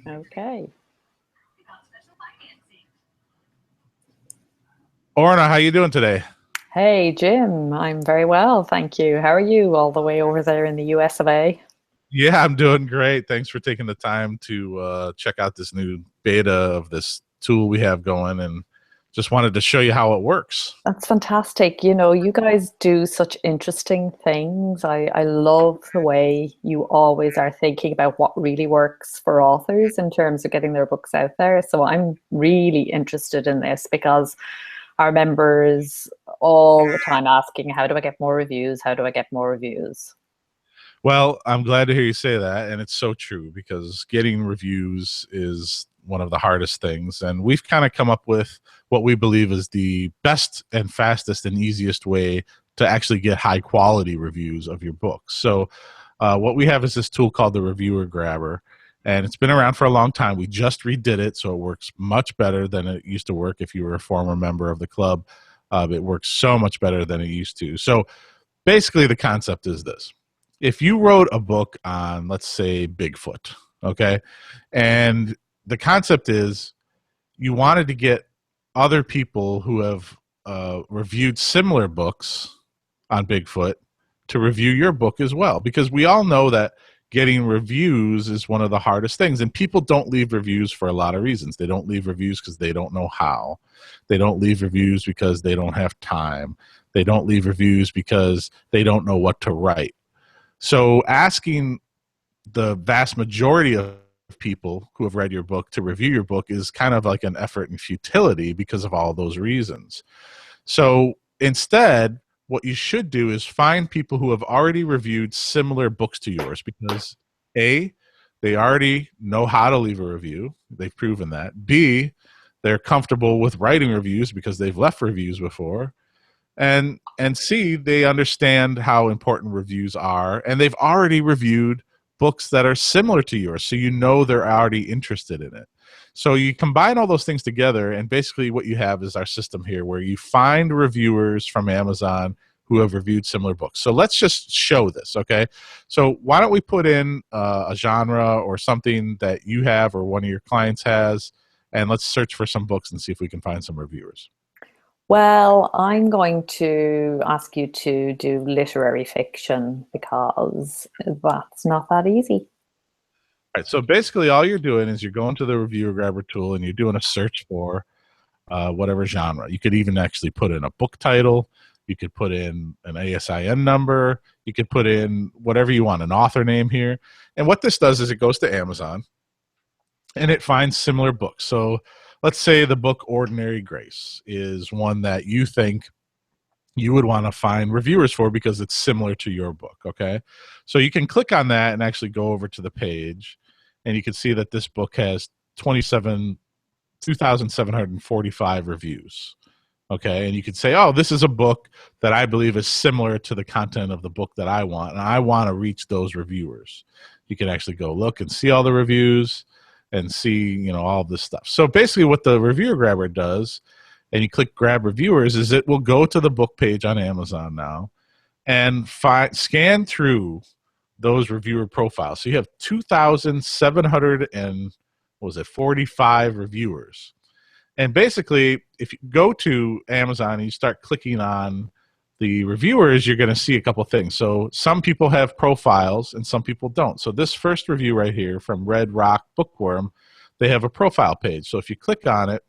Okay. Orna, how you doing today? Hey, Jim. I'm very well, thank you. How are you all the way over there in the US of A? Yeah, I'm doing great. Thanks for taking the time to check out this new beta of this tool we have going, and just wanted to show you how it works. That's fantastic. You know, you guys do such interesting things. I love the way you always are thinking about what really works for authors in terms of getting their books out there. So I'm really interested in this because our members all the time asking, how do I get more reviews? How do I get more reviews? Well, I'm glad to hear you say that, and it's so true because getting reviews is one of the hardest things, and we've kind of come up with what we believe is the best and fastest and easiest way to actually get high quality reviews of your books. So what we have is this tool called the Reviewer Grabber, and it's been around for a long time. We just redid it, so it works much better than it used to work if you were a former member of the club. It works so much better than it used to. So basically the concept is this. If you wrote a book on, let's say, Bigfoot, okay, and the concept is you wanted to get other people who have reviewed similar books on Bigfoot to review your book as well, because we all know that getting reviews is one of the hardest things, and people don't leave reviews for a lot of reasons. They don't leave reviews because they don't know how. They don't leave reviews because they don't have time. They don't leave reviews because they don't know what to write. So asking the vast majority of people who have read your book to review your book is kind of like an effort in futility because of all those reasons. So instead, what you should do is find people who have already reviewed similar books to yours, because A, they already know how to leave a review. They've proven that. B, they're comfortable with writing reviews because they've left reviews before. And C, they understand how important reviews are, and they've already reviewed books that are similar to yours, so you know they're already interested in it. So you combine all those things together, and basically what you have is our system here where you find reviewers from Amazon who have reviewed similar books. So let's just show this, okay? So why don't we put in a genre or something that you have or one of your clients has, and let's search for some books and see if we can find some reviewers. Well, I'm going to ask you to do literary fiction because that's not that easy. All right, so basically all you're doing is you're going to the Reviewer Grabber tool and you're doing a search for whatever genre. You could even actually put in a book title. You could put in an ASIN number. You could put in whatever you want, an author name here. And what this does is it goes to Amazon and it finds similar books. So let's say the book Ordinary Grace is one that you think you would want to find reviewers for because it's similar to your book, okay? So you can click on that and actually go over to the page, and you can see that this book has 2,745 reviews, okay? And you could say, oh, this is a book that I believe is similar to the content of the book that I want, and I want to reach those reviewers. You can actually go look and see all the reviews and see, you know, all this stuff. So basically what the Reviewer Grabber does, and you click grab reviewers, is it will go to the book page on Amazon now and scan through those reviewer profiles. So you have 2,745 reviewers. And basically, if you go to Amazon and you start clicking on the reviewers, you're going to see a couple things. So some people have profiles and some people don't. So this first review right here from Red Rock Bookworm, they have a profile page. So if you click on it,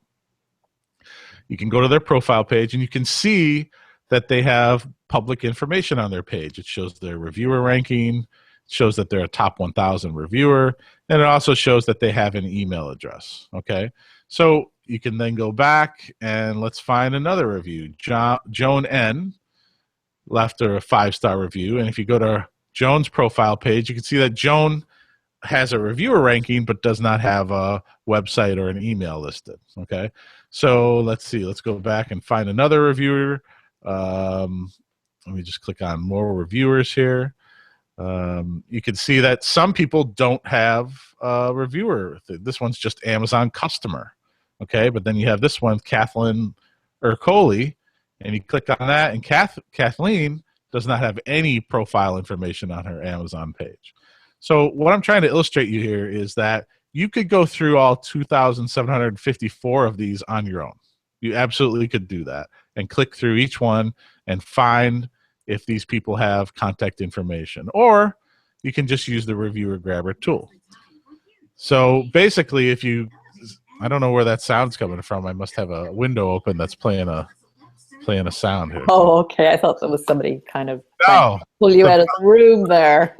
you can go to their profile page and you can see that they have public information on their page. It shows their reviewer ranking, it shows that they're a top 1,000 reviewer, and it also shows that they have an email address, okay? So you can then go back and let's find another review. Joan N. left a 5-star review, and if you go to Joan's profile page, you can see that Joan has a reviewer ranking but does not have a website or an email listed, okay? So let's see. Let's go back and find another reviewer. Let me just click on more reviewers here. You can see that some people don't have a reviewer. This one's just Amazon customer, okay? But then you have this one, Kathleen Ercoli, and you click on that, and Kathleen does not have any profile information on her Amazon page. So what I'm trying to illustrate you here is that you could go through all 2,754 of these on your own. You absolutely could do that and click through each one and find if these people have contact information. Or you can just use the reviewer grabber tool. So basically, if you, I don't know where that sound's coming from. I must have a window open that's playing a sound here. Oh, okay. I thought that was somebody kind of trying to No, pull you out of the room there.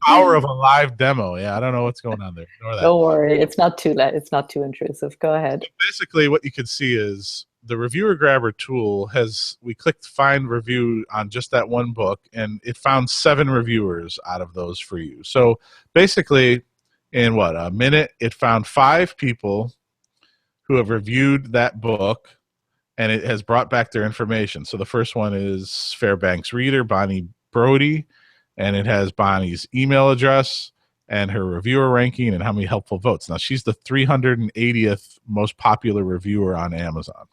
power of a live demo. Yeah, I don't know what's going on there. Ignore that. Don't worry. It's not too late. It's not too intrusive. Go ahead. Basically, what you can see is the reviewer grabber tool has, we clicked find review on just that one book, and it found 7 reviewers out of those for you. So basically, in what, a minute, it found 5 people who have reviewed that book, and it has brought back their information. So the first one is Fairbanks reader Bonnie Brody, and it has Bonnie's email address and her reviewer ranking and how many helpful votes. Now, she's the 380th most popular reviewer on Amazon.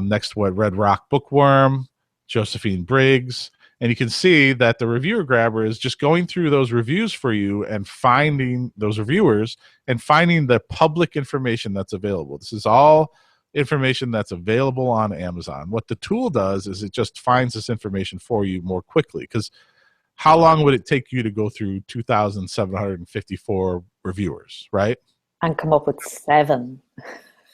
Next, what, Red Rock Bookworm, Josephine Briggs. And you can see that the reviewer grabber is just going through those reviews for you and finding those reviewers and finding the public information that's available. This is all information that's available on Amazon. What the tool does is it just finds this information for you more quickly, because how long would it take you to go through 2,754 reviewers, right? And come up with 7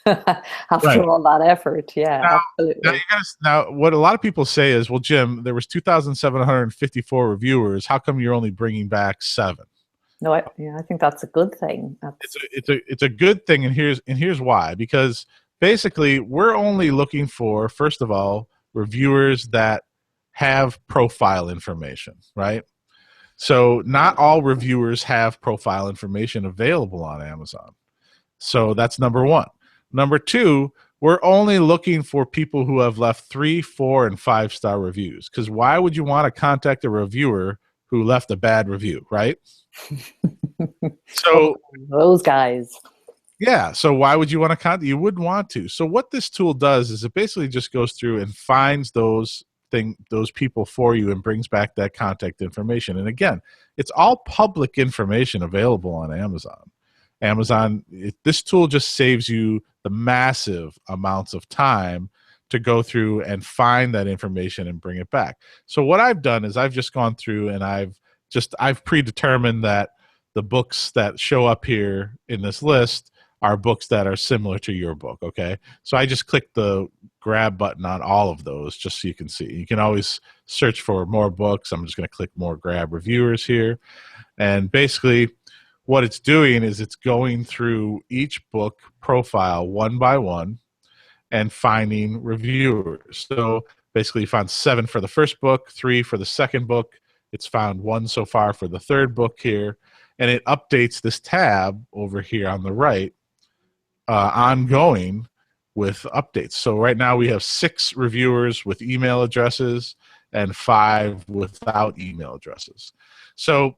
after all that effort. Yeah, absolutely. Now, what a lot of people say is, well, Jim, there was 2,754 reviewers. How come you're only bringing back 7? No, I think that's a good thing. It's a good thing, and here's why. Because basically, we're only looking for, first of all, reviewers that have profile information, right? So not all reviewers have profile information available on Amazon. So that's number one. Number two, we're only looking for people who have left 3, 4, and 5-star reviews. Because why would you want to contact a reviewer who left a bad review, right? So those guys. Yeah, so why would you want to contact? You wouldn't want to. So what this tool does is it basically just goes through and finds those people for you and brings back that contact information. And again, it's all public information available on Amazon. This tool just saves you the massive amounts of time to go through and find that information and bring it back. So what I've done is I've just gone through and I've predetermined that the books that show up here in this list are books that are similar to your book, okay? So I just click the grab button on all of those just so you can see. You can always search for more books. I'm just going to click more grab reviewers here. And basically what it's doing is it's going through each book profile one by one and finding reviewers. So basically you found 7 for the first book, 3 for the second book. It's found 1 so far for the third book here. And it updates this tab over here on the right, ongoing with updates. So right now we have 6 reviewers with email addresses and 5 without email addresses. So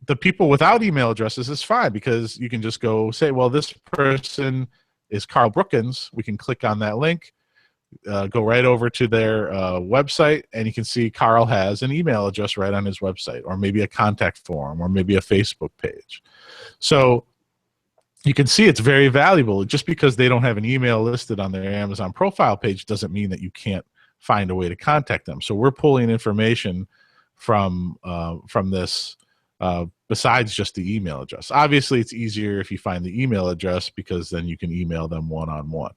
the people without email addresses is fine, because you can just go say, well, this person is Carl Brookins. We can click on that link, go right over to their website, and you can see Carl has an email address right on his website, or maybe a contact form, or maybe a Facebook page. So you can see it's very valuable. Just because they don't have an email listed on their Amazon profile page doesn't mean that you can't find a way to contact them. So we're pulling information from this besides just the email address. Obviously, it's easier if you find the email address, because then you can email them one-on-one.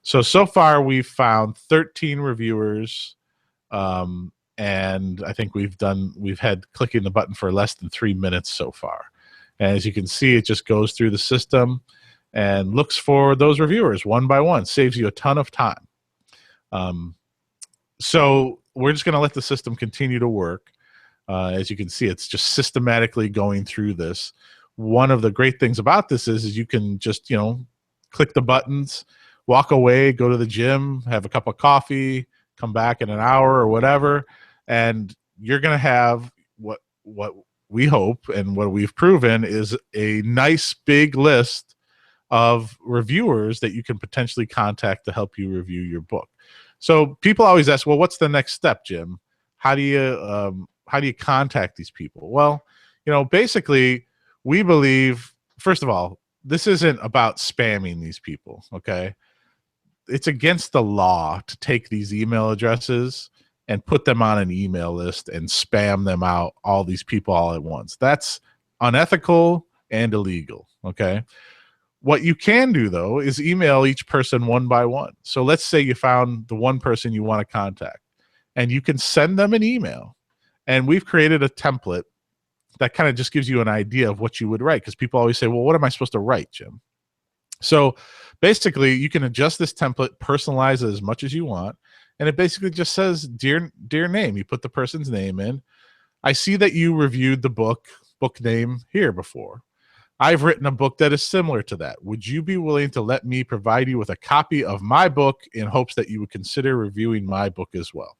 So far we've found 13 reviewers, and I think we've had clicking the button for less than 3 minutes so far. And as you can see, it just goes through the system and looks for those reviewers one by one. Saves you a ton of time. So we're just going to let the system continue to work. As you can see, it's just systematically going through this. One of the great things about this is you can just, click the buttons, walk away, go to the gym, have a cup of coffee, come back in an hour or whatever, and you're going to have what we hope and what we've proven is a nice big list of reviewers that you can potentially contact to help you review your book. So people always ask, well, what's the next step, Jim? How do you contact these people? Well, basically, we believe, first of all, this isn't about spamming these people, okay? It's against the law to take these email addresses and put them on an email list and spam them out, all these people all at once. That's unethical and illegal, okay? What you can do, though, is email each person one by one. So let's say you found the one person you want to contact, and you can send them an email. And we've created a template that kind of just gives you an idea of what you would write, because people always say, well, what am I supposed to write, Jim? So basically, you can adjust this template, personalize it as much as you want, and it basically just says, dear name. You put the person's name in. I see that you reviewed the book name here before. I've written a book that is similar to that. Would you be willing to let me provide you with a copy of my book in hopes that you would consider reviewing my book as well?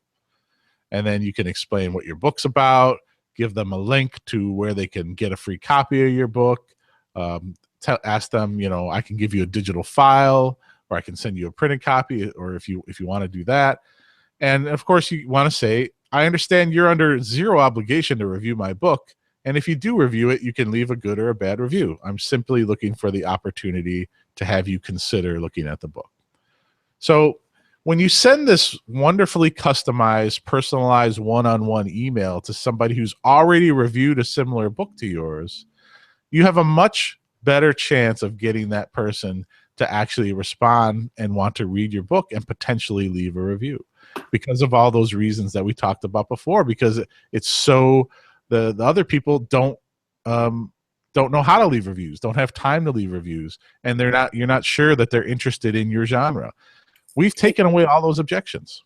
And then you can explain what your book's about, give them a link to where they can get a free copy of your book. Ask them, I can give you a digital file, or I can send you a printed copy, or if you want to do that. And of course, you want to say, I understand you're under zero obligation to review my book. And if you do review it, you can leave a good or a bad review. I'm simply looking for the opportunity to have you consider looking at the book. So when you send this wonderfully customized, personalized one-on-one email to somebody who's already reviewed a similar book to yours, you have a much better chance of getting that person to actually respond and want to read your book and potentially leave a review, because of all those reasons that we talked about before, because it's so the other people don't know how to leave reviews, don't have time to leave reviews, and you're not sure that they're interested in your genre. We've taken away all those objections.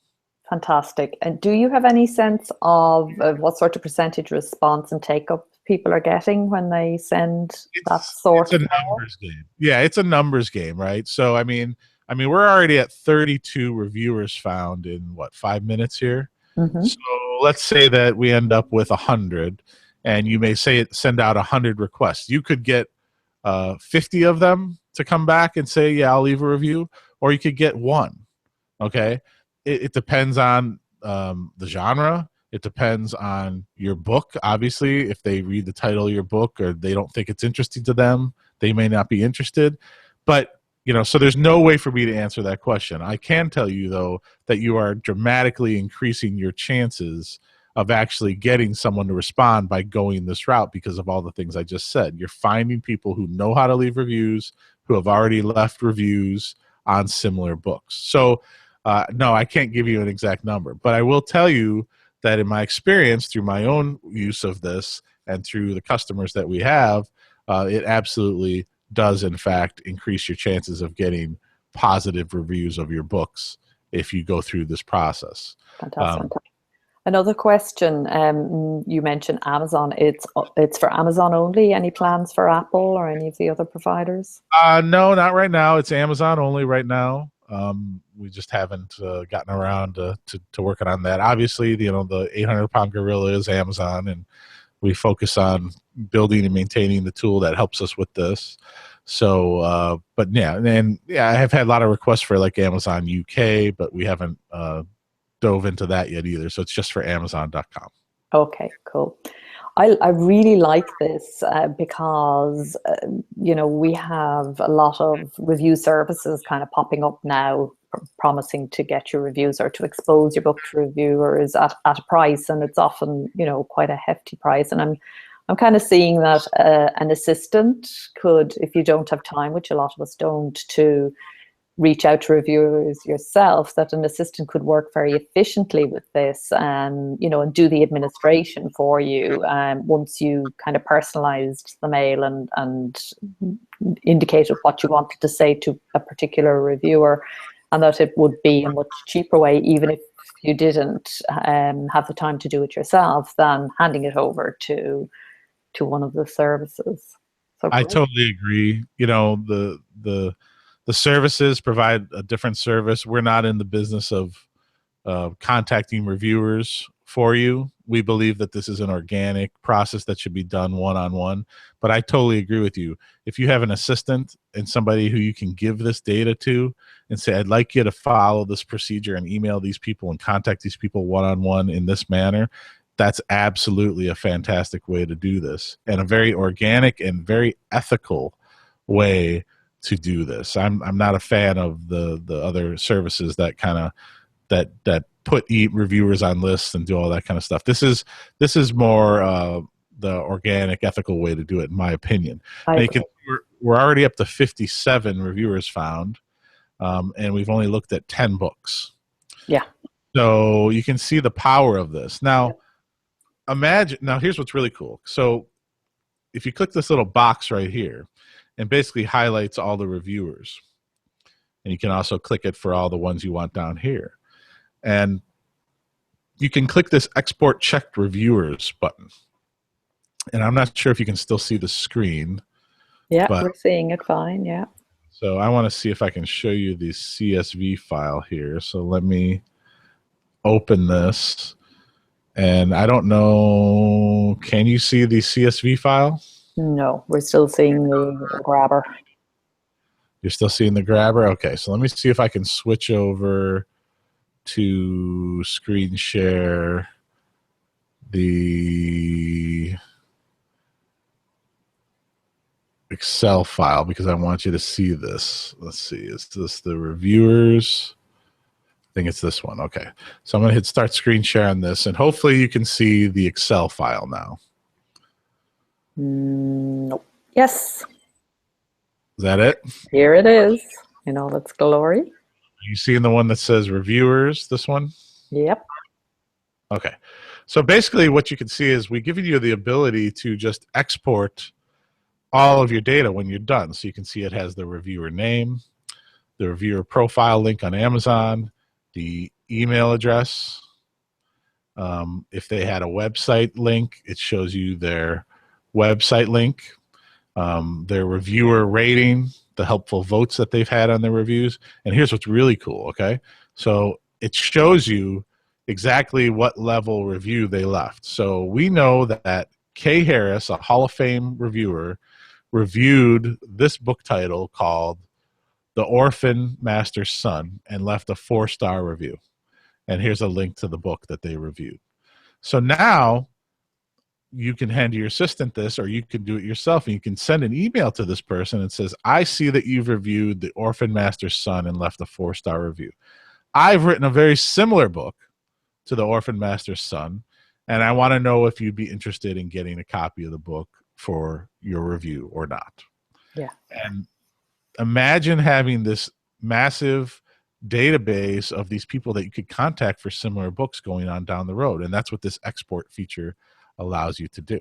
Fantastic. And do you have any sense of what sort of percentage response and take up people are getting when they send that sort of numbers game? Yeah, it's a numbers game, right? So I mean, we're already at 32 reviewers found in 5 minutes here. Mm-hmm. So let's say that we end up with 100, and you may send out 100 requests. You could get 50 of them to come back and say, yeah, I'll leave a review, or you could get one. Okay, it depends on the genre. It depends on your book. Obviously, if they read the title of your book or they don't think it's interesting to them, they may not be interested. But so there's no way for me to answer that question. I can tell you, though, that you are dramatically increasing your chances of actually getting someone to respond by going this route, because of all the things I just said. You're finding people who know how to leave reviews, who have already left reviews on similar books. So no, I can't give you an exact number, but I will tell you that in my experience, through my own use of this and through the customers that we have, it absolutely does, in fact, increase your chances of getting positive reviews of your books if you go through this process. Fantastic. Another question, you mentioned Amazon. It's for Amazon only. Any plans for Apple or any of the other providers? No, not right now. It's Amazon only right now. We just haven't gotten around to working on that. Obviously, the 800-pound gorilla is Amazon, and we focus on building and maintaining the tool that helps us with this. So, but yeah, I have had a lot of requests for like Amazon UK, but we haven't dove into that yet either. So it's just for Amazon.com. Okay, cool. I really like this because, we have a lot of review services kind of popping up now promising to get your reviews or to expose your book to reviewers at a price. And it's often, quite a hefty price. And I'm kind of seeing that an assistant could, if you don't have time, which a lot of us don't, to reach out to reviewers yourself, that an assistant could work very efficiently with this and, and do the administration for you once you kind of personalized the mail and indicated what you wanted to say to a particular reviewer, and that it would be a much cheaper way, even if you didn't have the time to do it yourself, than handing it over to one of the services. So I totally agree. The services provide a different service. We're not in the business of contacting reviewers for you. We believe that this is an organic process that should be done one-on-one. But I totally agree with you. If you have an assistant and somebody who you can give this data to and say, I'd like you to follow this procedure and email these people and contact these people one-on-one in this manner, that's absolutely a fantastic way to do this, and a very organic and very ethical way to do this. I'm not a fan of the other services that kind of that put reviewers on lists and do all that kind of stuff. This is more the organic, ethical way to do it, in my opinion. I Now agree. we're already up to 57 reviewers found, and we've only looked at 10 books. Yeah. So you can see the power of this. Now, imagine. Now, here's what's really cool. So if you click this little box right here, and basically highlights all the reviewers, and you can also click it for all the ones you want down here. And you can click this export checked reviewers button. And I'm not sure if you can still see the screen. Yeah, but, we're seeing it fine, yeah. So I want to see if I can show you the CSV file here. So let me open this. And I don't know, can you see the CSV file? No, we're still seeing the grabber. You're still seeing the grabber? Okay, so let me see if I can switch over to screen share the Excel file, because I want you to see this. Let's see, is this the reviewers? I think it's this one. Okay, so I'm going to hit start screen share on this, and hopefully you can see the Excel file now. Nope. Yes. Is that it? Here it is in all its glory. Are you seeing the one that says reviewers, this one? Yep. Okay, so basically what you can see is we've given you the ability to just export all of your data when you're done. So you can see it has the reviewer name, the reviewer profile link on Amazon, the email address. If they had a website link, it shows you their website link, their reviewer rating, the helpful votes that they've had on their reviews. And here's what's really cool, okay? So it shows you exactly what level review they left. So we know that Kay Harris, a Hall of Fame reviewer, reviewed this book title called The Orphan Master's Son and left a 4-star review. And here's a link to the book that they reviewed. So now you can hand your assistant this, or you can do it yourself, and you can send an email to this person and says, I see that you've reviewed The Orphan Master's Son and left a 4-star review. I've written a very similar book to The Orphan Master's Son, and I want to know if you'd be interested in getting a copy of the book for your review or not. Yeah. And imagine having this massive database of these people that you could contact for similar books going on down the road. And that's what this export feature allows you to do.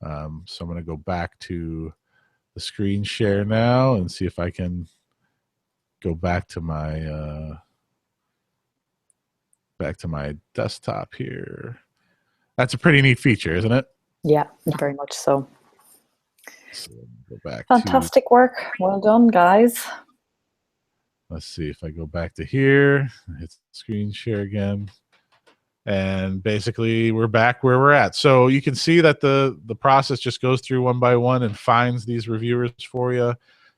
So I'm going to go back to the screen share now and see if I can go back to my desktop here. That's a pretty neat feature, isn't it? Yeah, very much so. So go back. Fantastic work. Well done, guys. Let's see if I go back to here, hit screen share again. And basically we're back where we're at. So you can see that the process just goes through one by one and finds these reviewers for you.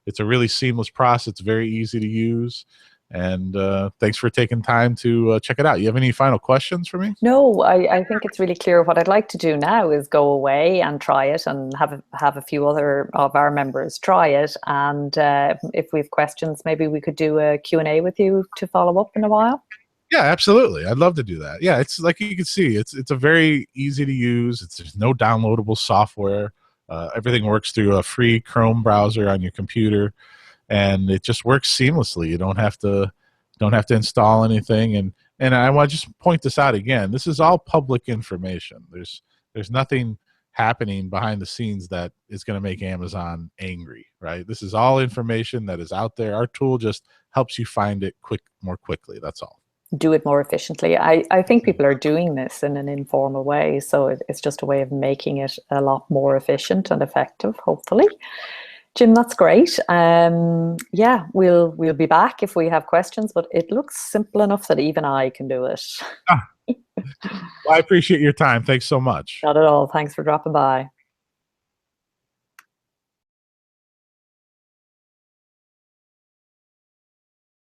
It's a really seamless process. It's very easy to use. And thanks for taking time to check it out. You have any final questions for me? No, I think it's really clear. What I'd like to do now is go away and try it and have a few other of our members try it. And if we have questions, maybe we could do a Q&A with you to follow up in a while. Yeah, absolutely. I'd love to do that. Yeah, it's like you can see, it's a very easy to use. There's no downloadable software. Everything works through a free Chrome browser on your computer, and it just works seamlessly. You don't have to install anything. And I want to just point this out again. This is all public information. There's nothing happening behind the scenes that is going to make Amazon angry, right? This is all information that is out there. Our tool just helps you find it more quickly. That's all. Do it more efficiently. I think people are doing this in an informal way, so it's just a way of making it a lot more efficient and effective, hopefully. Jim, that's great. Yeah, we'll be back if we have questions, but it looks simple enough that even I can do it. Well, I appreciate your time. Thanks so much. Not at all. Thanks for dropping by.